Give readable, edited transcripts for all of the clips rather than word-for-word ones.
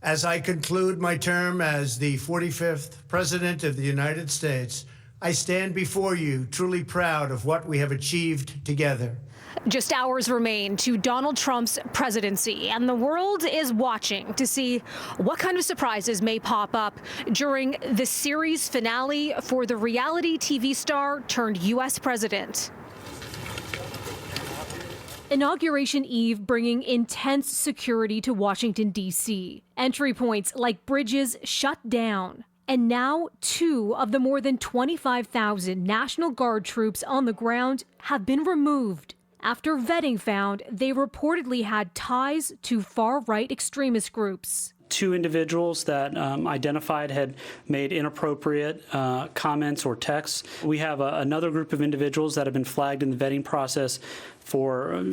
As I conclude my term as the 45th President of the United States, I stand before you truly proud of what we have achieved together. Just hours remain to Donald Trump's presidency, and the world is watching to see what kind of surprises may pop up during the series finale for the reality TV star turned U.S. president. Inauguration Eve bringing intense security to Washington, D.C. Entry points like bridges shut down. And now 2 of the more than 25,000 National Guard troops on the ground have been removed after vetting found they reportedly had ties to far-right extremist groups. 2 individuals that identified had made inappropriate comments or texts. We have another group of individuals that have been flagged in the vetting process for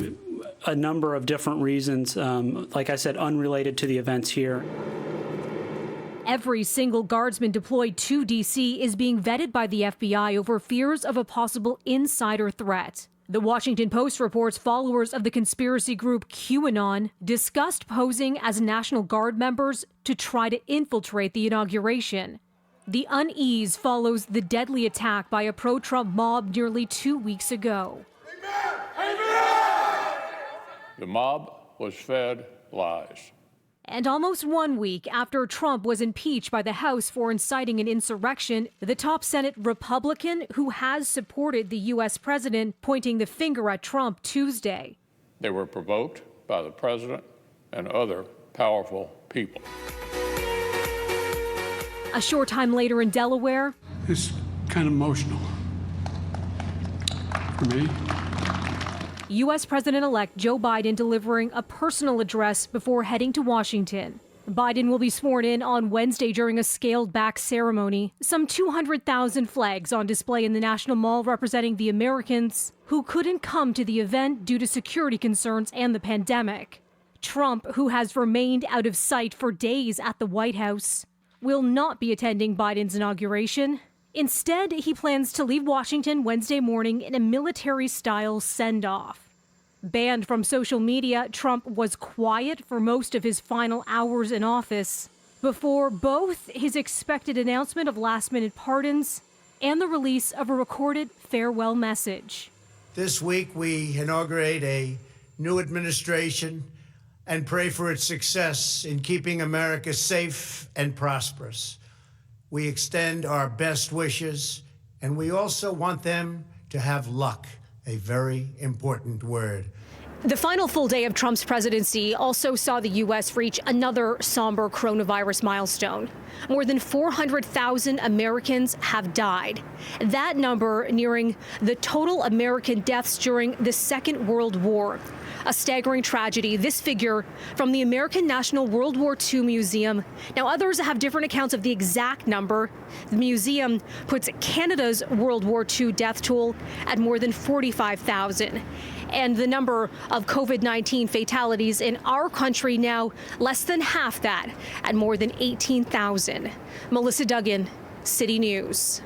a number of different reasons, like I said, unrelated to the events here. Every single guardsman deployed to D.C. is being vetted by the FBI over fears of a possible insider threat. The Washington Post reports followers of the conspiracy group QAnon discussed posing as National Guard members to try to infiltrate the inauguration. The unease follows the deadly attack by a pro-Trump mob nearly 2 weeks ago. The mob was fed lies. And almost 1 week after Trump was impeached by the House for inciting an insurrection, the top Senate Republican who has supported the U.S. president pointing the finger at Trump Tuesday. They were provoked by the president and other powerful people. A short time later in Delaware, it's kind of emotional for me. U.S. President-elect Joe Biden delivering a personal address before heading to Washington. Biden will be sworn in on Wednesday during a scaled-back ceremony. Some 200,000 flags on display in the National Mall representing the Americans who couldn't come to the event due to security concerns and the pandemic. Trump, who has remained out of sight for days at the White House, will not be attending Biden's inauguration. Instead, he plans to leave Washington Wednesday morning in a military-style send-off. Banned from social media, Trump was quiet for most of his final hours in office before both his expected announcement of last-minute pardons and the release of a recorded farewell message. This week, we inaugurate a new administration and pray for its success in keeping America safe and prosperous. We extend our best wishes, and we also want them to have luck, a very important word. The final full day of Trump's presidency also saw the U.S. reach another somber coronavirus milestone. More than 400,000 Americans have died. That number nearing the total American deaths during the Second World War. A staggering tragedy, this figure from the American National World War II Museum. Now, others have different accounts of the exact number. The museum puts Canada's World War II death toll at more than 45,000. And the number of COVID-19 fatalities in our country now less than half that, at more than 18,000. Melissa Duggan, City News.